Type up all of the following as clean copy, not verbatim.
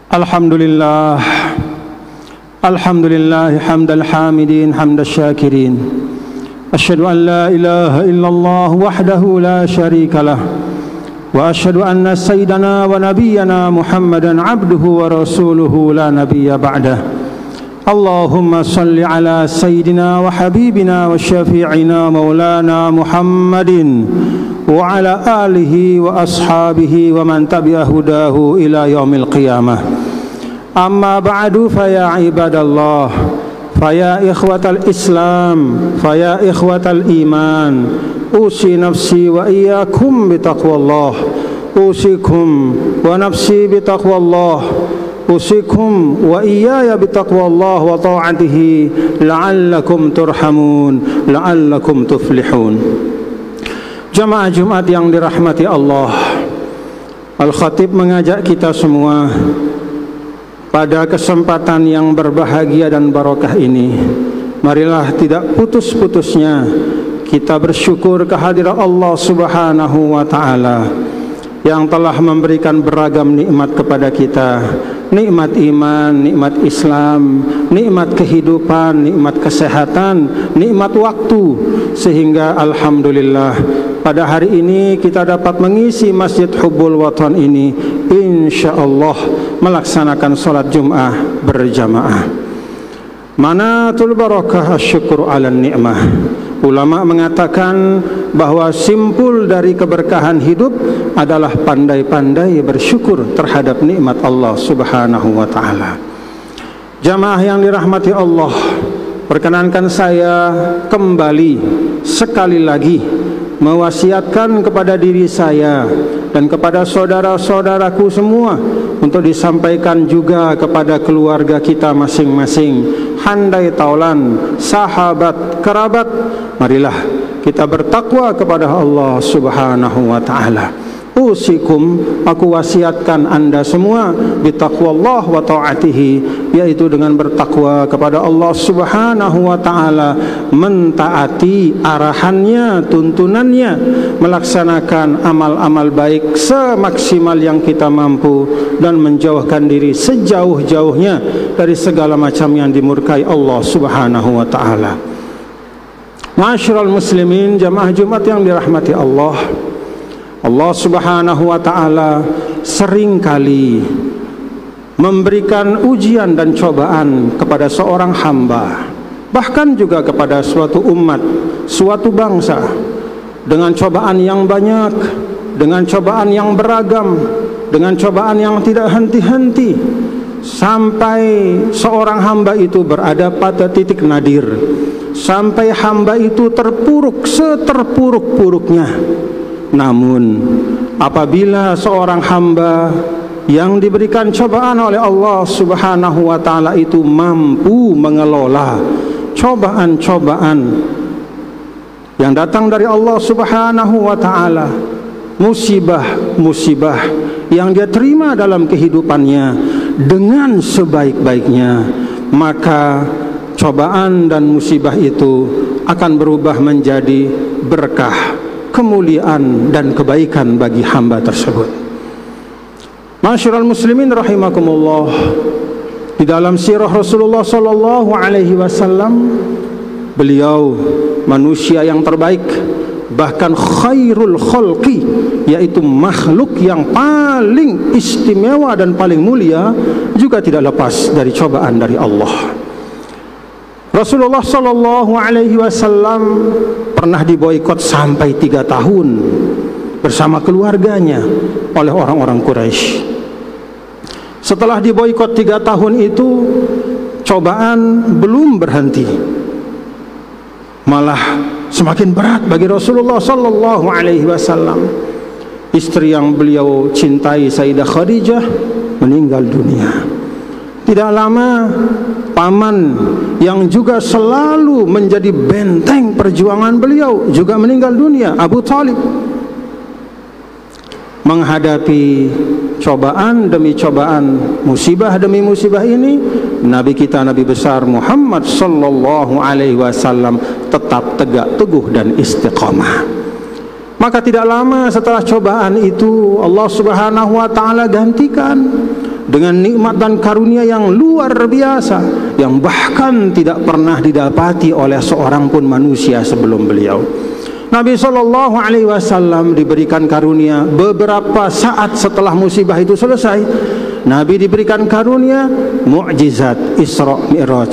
Alhamdulillah, alhamdulillah hamdal hamidin hamdal syakirin. Asyhadu an la ilaha illallah wahdahu la syarika lah, wa asyhadu anna sayyidana wa nabiyyana Muhammadan abduhu wa rasuluhu la nabiyya ba'dah. Allahumma salli ala sayyidina wa habibina wa syafi'ina maulana Muhammadin wa ala alihi wa ashabihi wa man tabi'a hudahu ila yaumil qiyamah. Amma ba'du, faya ibadallah, faya ikhwatal Islam, faya ikhwatal iman, usi nafsi wa iyyakum bitaqwallah, usikum wa nafsi bitaqwallah, usikum wa iyaya bitaqwallah wa ta'atihi la'allakum turhamun, la'allakum tuflihun. Jamaah Jumat yang dirahmati Allah, Al-Khatib mengajak kita semua pada kesempatan yang berbahagia dan barokah ini, marilah tidak putus-putusnya kita bersyukur kehadirat Allah Subhanahu wa ta'ala yang telah memberikan beragam nikmat kepada kita. Nikmat iman, nikmat Islam, nikmat kehidupan, nikmat kesehatan, nikmat waktu, sehingga alhamdulillah pada hari ini kita dapat mengisi Masjid Hubbul Watan ini, insyaallah melaksanakan salat Jum'ah berjamaah. Manatul barakah asyukru ala ni'mah. Ulama mengatakan bahwa simpul dari keberkahan hidup adalah pandai-pandai bersyukur terhadap nikmat Allah Subhanahu wa ta'ala. Jamaah yang dirahmati Allah, perkenankan saya kembali sekali lagi mewasiatkan kepada diri saya dan kepada saudara-saudaraku semua untuk disampaikan juga kepada keluarga kita masing-masing, handai taulan, sahabat, kerabat, marilah kita bertakwa kepada Allah Subhanahu wa ta'ala. Usikum, aku wasiatkan anda semua bitaqwallah wa ta'atihi, yaitu dengan bertakwa kepada Allah Subhanahu wa ta'ala, mentaati arahannya, tuntunannya, melaksanakan amal-amal baik semaksimal yang kita mampu, dan menjauhkan diri sejauh-jauhnya dari segala macam yang dimurkai Allah Subhanahu wa ta'ala. Ma'asyiral muslimin, jamaah Jumat yang dirahmati Allah, Allah Subhanahu wa ta'ala seringkali memberikan ujian dan cobaan kepada seorang hamba, bahkan juga kepada suatu umat, suatu bangsa, dengan cobaan yang banyak, dengan cobaan yang beragam, dengan cobaan yang tidak henti-henti, sampai seorang hamba itu berada pada titik nadir, sampai hamba itu terpuruk seterpuruk-puruknya. Namun apabila seorang hamba yang diberikan cobaan oleh Allah Subhanahu wa ta'ala itu mampu mengelola cobaan-cobaan yang datang dari Allah Subhanahu wa ta'ala, musibah-musibah yang dia terima dalam kehidupannya dengan sebaik-baiknya, maka cobaan dan musibah itu akan berubah menjadi berkah, kemuliaan dan kebaikan bagi hamba tersebut. Ma'asyiral muslimin rahimakumullah, di dalam sirah Rasulullah sallallahu alaihi wasallam, beliau manusia yang terbaik, bahkan khairul khalqi, yaitu makhluk yang paling istimewa dan paling mulia, juga tidak lepas dari cobaan dari Allah. Rasulullah sallallahu alaihi wasallam pernah diboikot sampai 3 tahun bersama keluarganya oleh orang-orang Quraisy. Setelah diboikot 3 tahun itu, cobaan belum berhenti, malah semakin berat bagi Rasulullah sallallahu alaihi wasallam. Istri yang beliau cintai, Sayyidah Khadijah, meninggal dunia. Tidak lama, paman yang juga selalu menjadi benteng perjuangan beliau juga meninggal dunia, Abu Talib. Menghadapi cobaan demi cobaan, musibah demi musibah ini, Nabi kita, Nabi besar Muhammad sallallahu alaihi wasallam tetap tegak teguh dan istiqamah. Maka tidak lama setelah cobaan itu, Allah Subhanahu wa ta'ala gantikan dengan nikmat dan karunia yang luar biasa, yang bahkan tidak pernah didapati oleh seorang pun manusia sebelum beliau. Nabi SAW diberikan karunia beberapa saat setelah musibah itu selesai. Nabi diberikan karunia mukjizat Isra Mi'raj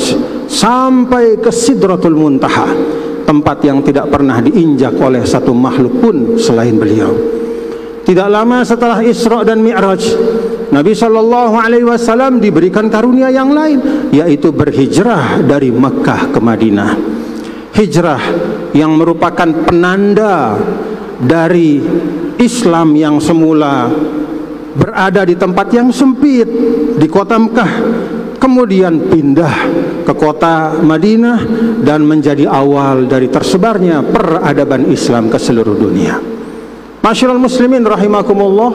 sampai ke Sidratul Muntaha, tempat yang tidak pernah diinjak oleh satu makhluk pun selain beliau. Tidak lama setelah Isra dan Mi'raj, Nabi SAW diberikan karunia yang lain, yaitu berhijrah dari Mekkah ke Madinah. Hijrah yang merupakan penanda dari Islam yang semula berada di tempat yang sempit di kota Mekah, kemudian pindah ke kota Madinah dan menjadi awal dari tersebarnya peradaban Islam ke seluruh dunia. Masyarul muslimin rahimakumullah,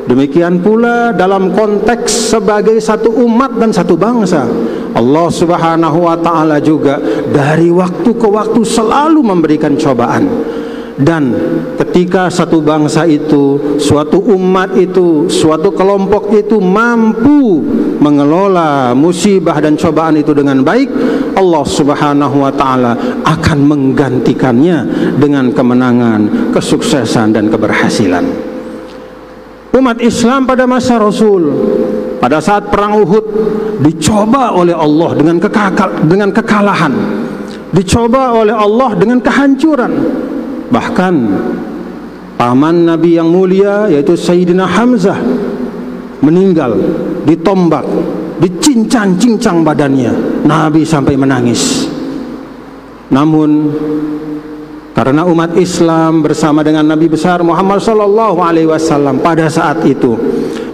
demikian pula dalam konteks sebagai satu umat dan satu bangsa, Allah Subhanahu wa ta'ala juga dari waktu ke waktu selalu memberikan cobaan. Dan ketika satu bangsa itu, suatu umat itu, suatu kelompok itu mampu mengelola musibah dan cobaan itu dengan baik, Allah Subhanahu wa ta'ala akan menggantikannya dengan kemenangan, kesuksesan dan keberhasilan. Umat Islam pada masa Rasul, pada saat perang Uhud, dicoba oleh Allah dengan kekalahan, dicoba oleh Allah dengan kehancuran. Bahkan paman Nabi yang mulia, yaitu Sayyidina Hamzah, meninggal, ditombak, dicincang-cincang badannya. Nabi sampai menangis. Namun karena umat Islam bersama dengan Nabi besar Muhammad SAW pada saat itu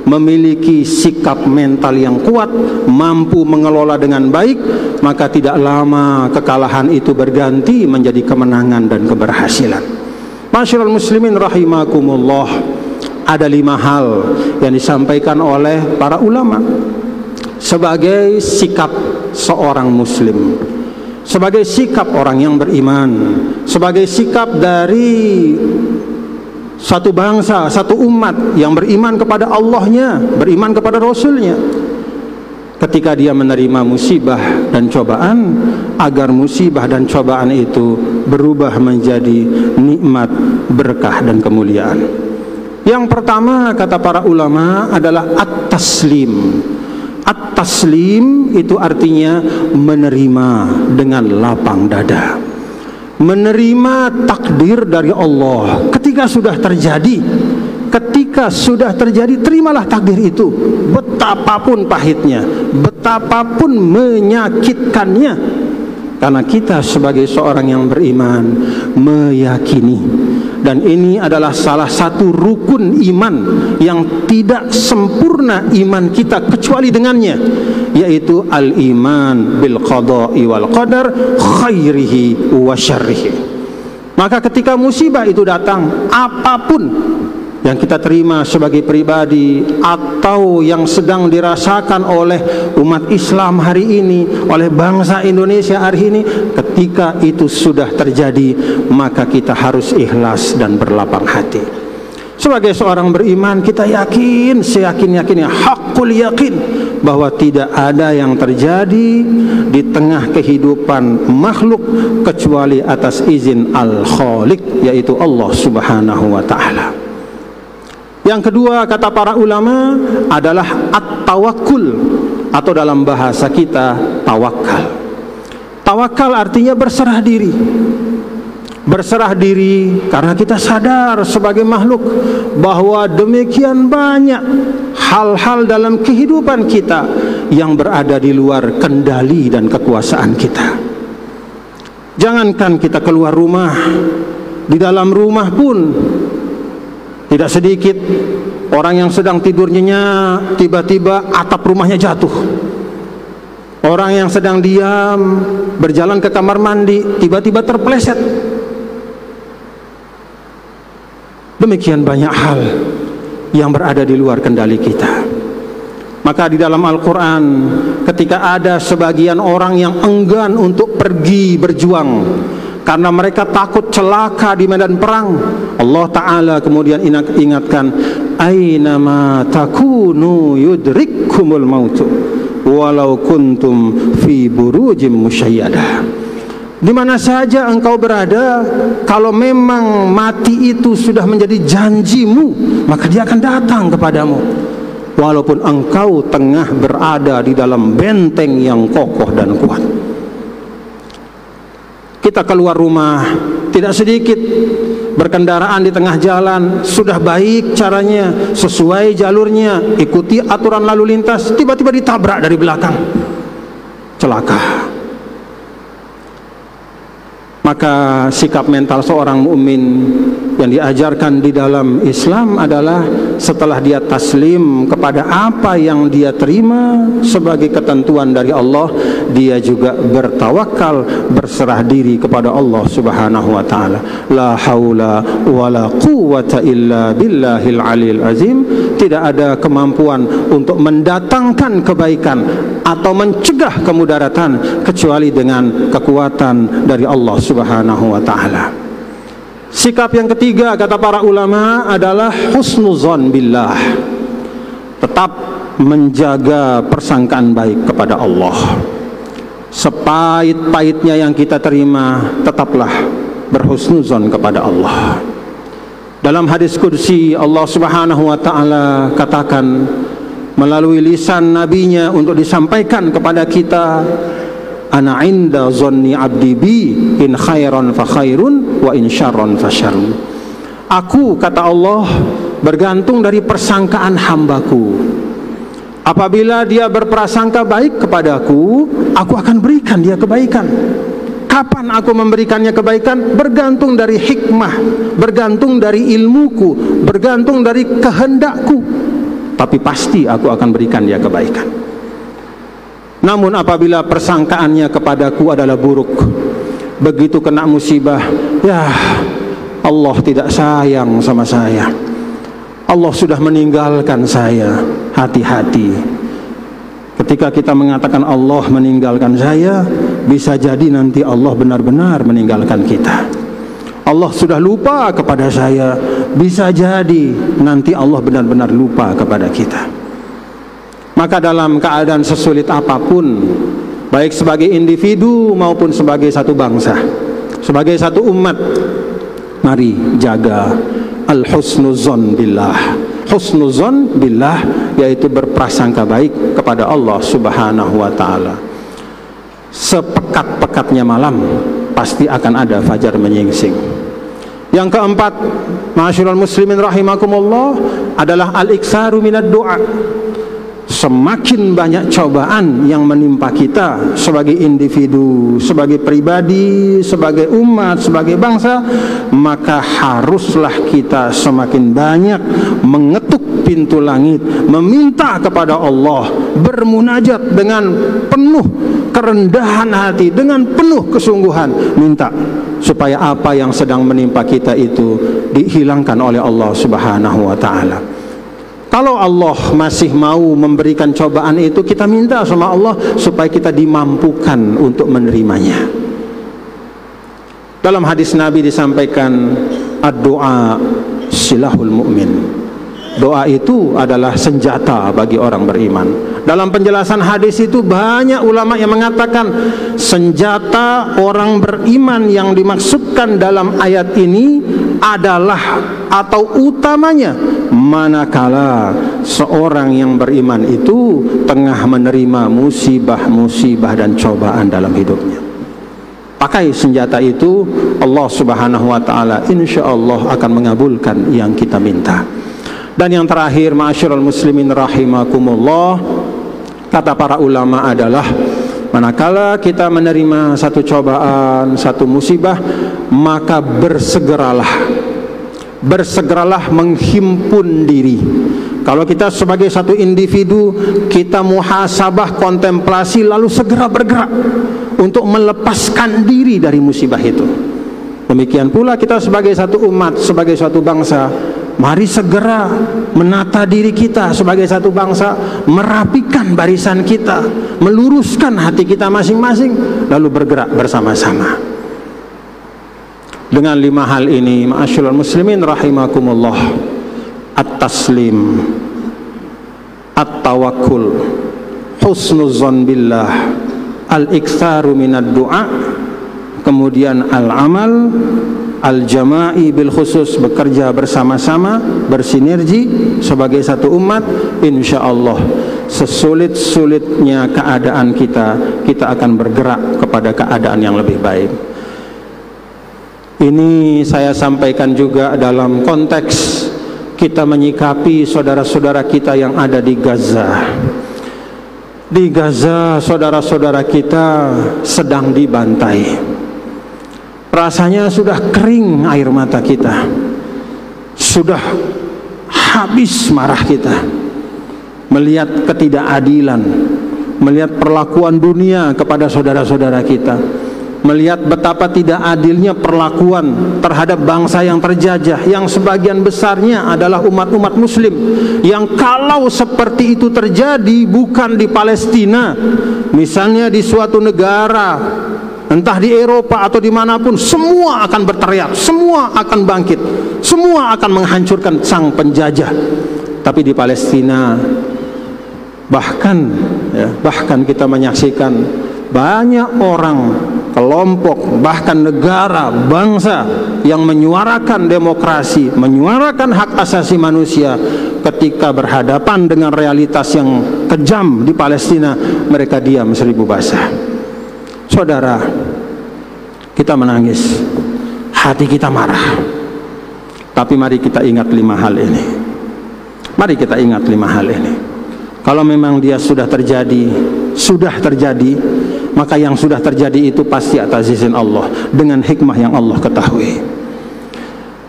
memiliki sikap mental yang kuat, mampu mengelola dengan baik, maka tidak lama kekalahan itu berganti menjadi kemenangan dan keberhasilan. Masyarul muslimin rahimakumullah, ada 5 hal yang disampaikan oleh para ulama sebagai sikap seorang muslim, sebagai sikap orang yang beriman, sebagai sikap dari satu bangsa, satu umat yang beriman kepada Allahnya, beriman kepada Rasulnya. Ketika dia menerima musibah dan cobaan, agar musibah dan cobaan itu berubah menjadi nikmat, berkah dan kemuliaan. Yang pertama, kata para ulama, adalah at-taslim. At-taslim itu artinya menerima dengan lapang dada, menerima takdir dari Allah. Ketika sudah terjadi, terimalah takdir itu, betapapun pahitnya, betapapun menyakitkannya. Karena kita sebagai seorang yang beriman meyakini, dan ini adalah salah satu rukun iman yang tidak sempurna iman kita kecuali dengannya, yaitu al-iman bil qada'i wal qadar khairihi wa syarrihi. Maka ketika musibah itu datang, apapun yang kita terima sebagai pribadi atau yang sedang dirasakan oleh umat Islam hari ini, oleh bangsa Indonesia hari ini, ketika itu sudah terjadi, maka kita harus ikhlas dan berlapang hati. Sebagai seorang beriman, kita yakin, seyakin-yakinnya, hakul yakin, bahwa tidak ada yang terjadi di tengah kehidupan makhluk kecuali atas izin Al-Khaliq, yaitu Allah Subhanahu wa ta'ala. Yang kedua, kata para ulama, adalah at-tawakkul, atau dalam bahasa kita tawakal. Tawakal artinya berserah diri. Berserah diri karena kita sadar sebagai makhluk bahwa demikian banyak hal-hal dalam kehidupan kita yang berada di luar kendali dan kekuasaan kita. Jangankan kita keluar rumah, di dalam rumah pun tidak sedikit orang yang sedang tidur nyenyak, tiba-tiba atap rumahnya jatuh. Orang yang sedang diam, berjalan ke kamar mandi, tiba-tiba terpeleset. Demikian banyak hal yang berada di luar kendali kita. Maka di dalam Al-Quran, ketika ada sebagian orang yang enggan untuk pergi berjuang karena mereka takut celaka di medan perang, Allah Ta'ala kemudian ingatkan, Ainama takunu yudrikkumul mautu walau kuntum fi burujim musyayyadah. Di mana saja engkau berada, kalau memang mati itu sudah menjadi janjimu, maka dia akan datang kepadamu, walaupun engkau tengah berada di dalam benteng yang kokoh dan kuat. Kita keluar rumah, tidak sedikit berkendaraan di tengah jalan, sudah baik caranya, sesuai jalurnya, ikuti aturan lalu lintas, tiba-tiba ditabrak dari belakang, celaka. Maka sikap mental seorang mukmin yang diajarkan di dalam Islam adalah setelah dia taslim kepada apa yang dia terima sebagai ketentuan dari Allah, dia juga bertawakal, berserah diri kepada Allah Subhanahu wa taala. La haula wala quwwata illa billahil aliyil azim. Tidak ada kemampuan untuk mendatangkan kebaikan atau mencegah kemudaratan kecuali dengan kekuatan dari Allah Subhanahu wa taala. Sikap yang ketiga, kata para ulama, adalah husnuzon billah. Tetap menjaga persangkaan baik kepada Allah. Sepahit-pahitnya yang kita terima, tetaplah berhusnuzon kepada Allah. Dalam hadis qudsi, Allah Subhanahu wa taala katakan melalui lisan nabinya untuk disampaikan kepada kita, ana inda zonni abdi bi, in khairan fa khairun wa in syarran fa syarrun. Aku, kata Allah, bergantung dari persangkaan hambaku. Apabila dia berprasangka baik kepadaku, aku akan berikan dia kebaikan. Kapan aku memberikannya kebaikan? Bergantung dari hikmah, bergantung dari ilmuku, bergantung dari kehendakku. Tapi pasti aku akan berikan dia kebaikan. Namun apabila persangkaannya kepadaku adalah buruk, begitu kena musibah, ya Allah tidak sayang sama saya, Allah sudah meninggalkan saya. Hati-hati. Ketika kita mengatakan Allah meninggalkan saya, bisa jadi nanti Allah benar-benar meninggalkan kita. Allah sudah lupa kepada saya, bisa jadi nanti Allah benar-benar lupa kepada kita. Maka dalam keadaan sesulit apapun, baik sebagai individu maupun sebagai satu bangsa, sebagai satu umat, mari jaga al-husnuzon billah. Husnuzon billah yaitu berprasangka baik kepada Allah Subhanahu wa taala. Sepekat-pekatnya malam pasti akan ada fajar menyingsing. Yang keempat, ma'asyiral muslimin rahimakumullah, adalah al-iktsaru minad du'a. Semakin banyak cobaan yang menimpa kita sebagai individu, sebagai pribadi, sebagai umat, sebagai bangsa, maka haruslah kita semakin banyak mengetuk pintu langit, meminta kepada Allah, bermunajat dengan penuh kerendahan hati, dengan penuh kesungguhan, minta supaya apa yang sedang menimpa kita itu dihilangkan oleh Allah Subhanahu wa taala. Kalau Allah masih mau memberikan cobaan itu, kita minta sama Allah supaya kita dimampukan untuk menerimanya. Dalam hadis Nabi disampaikan, ad-du'a silahul mu'min. Doa itu adalah senjata bagi orang beriman. Dalam penjelasan hadis itu banyak ulama yang mengatakan senjata orang beriman yang dimaksudkan dalam ayat ini adalah atau utamanya manakala seorang yang beriman itu tengah menerima musibah-musibah dan cobaan dalam hidupnya. Pakai senjata itu, Allah Subhanahu wa taala insyaallah akan mengabulkan yang kita minta. Dan yang terakhir, ma'asyiral muslimin rahimakumullah, kata para ulama adalah manakala kita menerima satu cobaan, satu musibah, maka bersegeralah menghimpun diri. Kalau kita sebagai satu individu, kita muhasabah, kontemplasi, lalu segera bergerak untuk melepaskan diri dari musibah itu. Demikian pula kita sebagai satu umat, sebagai suatu bangsa, mari segera menata diri kita sebagai satu bangsa, merapikan barisan kita, meluruskan hati kita masing-masing, lalu bergerak bersama-sama. Dengan 5 hal ini, ma'asyiral muslimin rahimakumullah, at-taslim, at-tawakkul, husnudzon billah, al-iktsaru minad du'a, kemudian al-amal, al-jama'i bil khusus, bekerja bersama-sama, bersinergi sebagai satu umat. Insyaallah sesulit-sulitnya keadaan kita akan bergerak kepada keadaan yang lebih baik. Ini saya sampaikan juga dalam konteks kita menyikapi saudara-saudara kita yang ada di Gaza. Di Gaza saudara-saudara kita sedang dibantai. Rasanya sudah kering air mata kita, sudah habis marah kita melihat ketidakadilan, melihat perlakuan dunia kepada saudara-saudara kita, melihat betapa tidak adilnya perlakuan terhadap bangsa yang terjajah, yang sebagian besarnya adalah umat-umat muslim, yang kalau seperti itu terjadi bukan di Palestina, misalnya di suatu negara, entah di Eropa atau dimanapun, semua akan berteriak, semua akan bangkit, semua akan menghancurkan sang penjajah. Tapi di Palestina bahkan kita menyaksikan banyak orang, kelompok, bahkan negara, bangsa yang menyuarakan demokrasi, menyuarakan hak asasi manusia. Ketika berhadapan dengan realitas yang kejam di Palestina, mereka diam seribu bahasa. Saudara, kita menangis, hati kita marah, tapi mari kita ingat 5 hal ini. Mari kita ingat 5 hal ini. Kalau memang dia sudah terjadi, maka yang sudah terjadi itu pasti atas izin Allah, dengan hikmah yang Allah ketahui.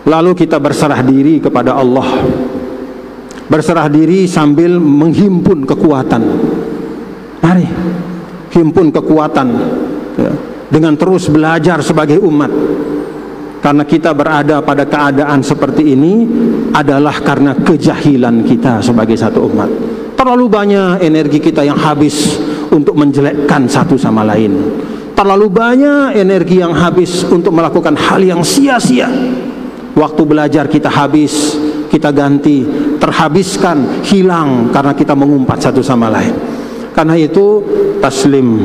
Lalu kita berserah diri kepada Allah, berserah diri sambil menghimpun kekuatan. Mari himpun kekuatan dengan terus belajar sebagai umat. Karena kita berada pada keadaan seperti ini adalah karena kejahilan kita sebagai satu umat. Terlalu banyak energi kita yang habis untuk menjelekkan satu sama lain. Terlalu banyak energi yang habis untuk melakukan hal yang sia-sia. Waktu belajar kita habis, kita ganti, terhabiskan, hilang karena kita mengumpat satu sama lain. Karena itu taslim,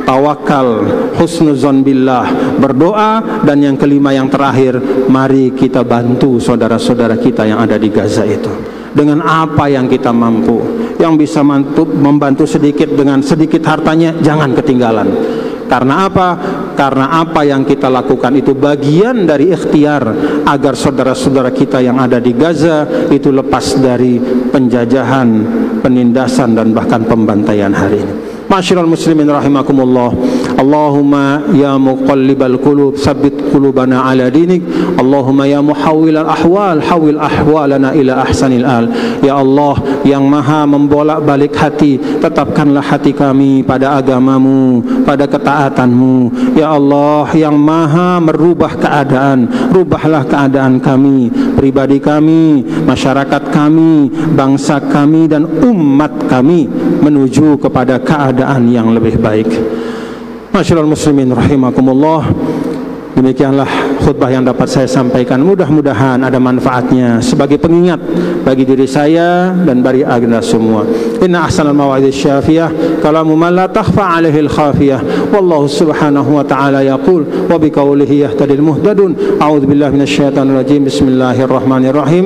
tawakal, husnudzon billah, berdoa, dan yang kelima yang terakhir, mari kita bantu saudara-saudara kita yang ada di Gaza itu dengan apa yang kita mampu. Yang bisa membantu sedikit dengan sedikit hartanya, jangan ketinggalan. Karena apa? Karena apa yang kita lakukan itu bagian dari ikhtiar agar saudara-saudara kita yang ada di Gaza itu lepas dari penjajahan, penindasan, dan bahkan pembantaian hari ini. Ma'asyiral muslimin rahimakumullah. Allahumma ya muqallibal qulub tsabbit qulubana ala dinik. Allahumma ya muhawwilal ahwal hawwil ahwalana ila ahsanil al. Ya Allah yang maha membolak-balik hati, tetapkanlah hati kami pada agamamu, pada ketaatanmu. Ya Allah yang maha merubah keadaan, rubahlah keadaan kami, pribadi kami, masyarakat kami, bangsa kami, dan umat kami menuju kepada keadaan yang lebih baik. Masyaallah muslimin rahimakumullah. Demikianlah khutbah yang dapat saya sampaikan. Mudah-mudahan ada manfaatnya sebagai pengingat bagi diri saya dan bagi Anda semua. Inna ahsanal mawa'idz syafiyah kalamu man la takhfa 'alaihi al-khafiyah. Wallahu subhanahu wa ta'ala yaqul wa biqaulihi yahtadil muhtadun. A'udzu billahi minasyaitonir rajim. Bismillahirrahmanirrahim.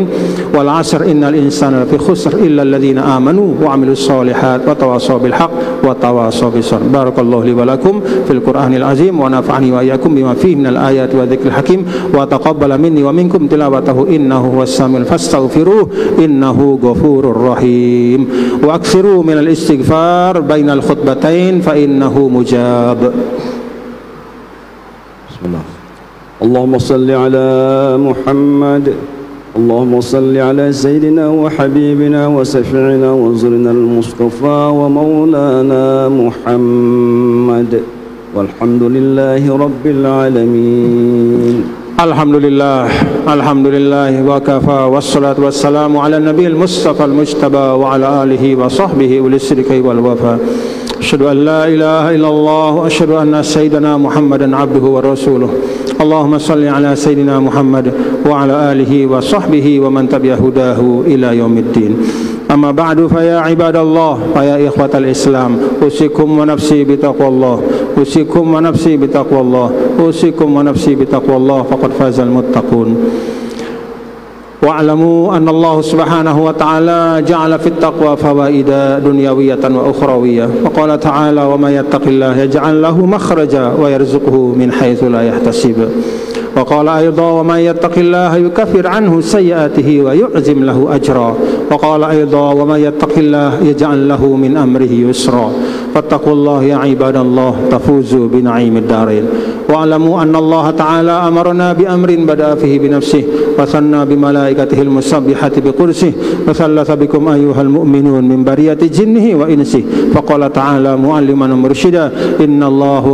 Wal 'asr innal insana lafi khusr illa alladziina amanu wa 'amilus shalihat wa tawassaw bil haqq wa tawassaw bis sabr. Barakallahu li wa lakum fil Qur'anil azim wa nafa'ani wa iyyakum bima fihi minal ayat wa dzikril hakim wa taqabbala minni wa minkum tilawatahu innahu huwas samiul fastaghfiruh innahu ghafurur rahim wa aksiru minal istighfar bainal khutbatain fa innahu mujab. Bismillah. Allahumma salli ala Muhammad, Allahumma salli ala sayyidina wa habibina wa safi'ina wa zurina al-Mustafa wa maulana Muhammad. Walhamdulillahi rabbil alamin. Alhamdulillah, alhamdulillah wa kafa, wassalatu wassalamu ala nabiyil mustafa al-mujtaba wa ala alihi wa sahbihi ulis sidqi wal wafa. أشهد أن لا إله إلا الله وأشهد أن سيدنا محمدا عبده ورسوله اللهم صل على سيدنا محمد وعلى آله وصحبه ومن تبع هداه إلى يوم الدين أما بعد فيا عباد الله فيا إخوة الإسلام أوصيكم ونفسي بتقوى الله أوصيكم ونفسي بتقوى الله أوصيكم ونفسي بتقوى الله فقد فاز المتقون واعلموا أن الله سبحانه وتعالى جعل في التقوى فوائد دنيوية وأخروية وقال تعالى وما يتق الله يجعل له مخرجا ويرزقه من حيث لا يحتسب وقال أيضا ومن يتق الله يكفر عنه سيئاته ويعزم له أجرا وقال أيضا ومن يتق الله يجعل له من أمره يسرا فاتقوا الله يا عباد الله تفوزوا بنعيم الدارين واعلموا أن الله تعالى أمرنا بأمر بدأ فيه بنفسه وثنى بملائكته المسبحة بقدسه وثلث بكم أيها المؤمنون من برية جنه وإنسه فقال تعالى معلما مرشدا إن الله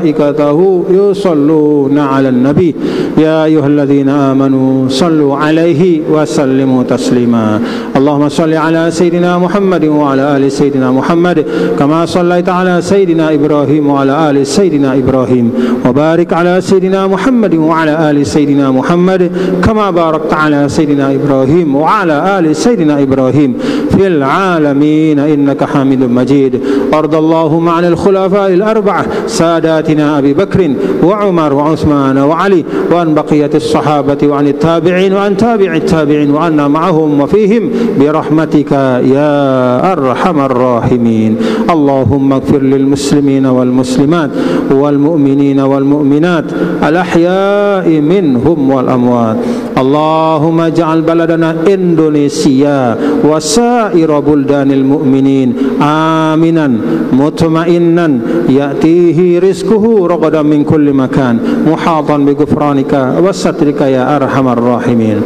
وملائكته يصلون على النبي يا أيها الذين آمنوا صلوا عليه وسلموا تسليما اللهم صل على سيدنا محمد وعلى آل سيدنا محمد كما صليت على سيدنا إبراهيم وعلى آل سيدنا إبراهيم وبارك على سيدنا محمد وعلى آل سيدنا محمد كما باركت على سيدنا إبراهيم وعلى آل سيدنا إبراهيم في العالمين إنك حميد مجيد وارض اللهم عن الخلفاء الأربعة ساداتنا أبي بكر وعمر وعثمان وعلي وعن بقية الصحابة وعن التابعين وعن تابع التابعين وعنا معهم وفيهم برحمتك يا أرحم الراحمين اللهم اغفر للمسلمين والمسلمات والمؤمنين والمؤمنات الأحياء منهم والأموات اللهم اجعل بلدنا إندونيسيا وسائر بلدان المؤمنين آمنا مطمئنا يأتيه رزقه رغدا من كل مكان محاطا بغفرانك وسترك يا أرحم الراحمين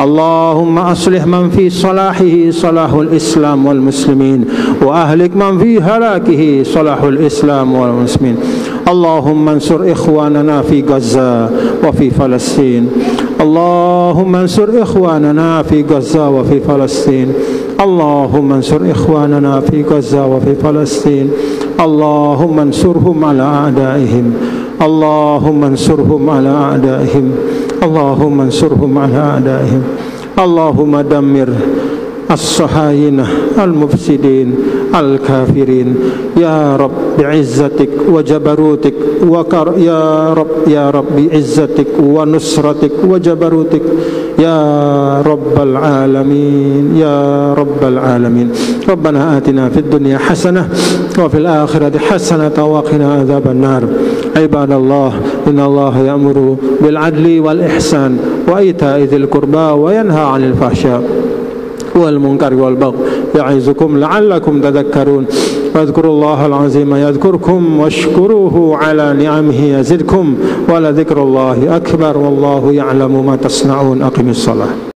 اللهم أصلح من في صلاحه صلاح الإسلام والمسلمين وأهلك من في هلاكه صلاح الإسلام والمسلمين اللهم انصر إخواننا في غزة وفي فلسطين اللهم انصر إخواننا في غزة وفي فلسطين اللهم انصر إخواننا في غزة وفي فلسطين اللهم انصرهم على أعدائهم اللهم انصرهم على أعدائهم اللهم انصرهم على أعدائهم اللهم دمر الصهاينة المفسدين الكافرين يا رب بعزتك وجبروتك يا رب بعزتك ونصرتك وجبروتك يا رب العالمين يا رب العالمين ربنا آتنا في الدنيا حسنة وفي الآخرة حسنة وقنا عذاب النار عباد الله إن الله يأمر بالعدل والإحسان وإيتاء ذي القربى وينهى عن الفحشاء والمنكر والبغي يعظكم لعلكم تذكرون واذكروا الله العظيم يذكركم واشكروه على نعمه يزدكم ولذكر الله أكبر والله يعلم ما تصنعون أقم الصلاة.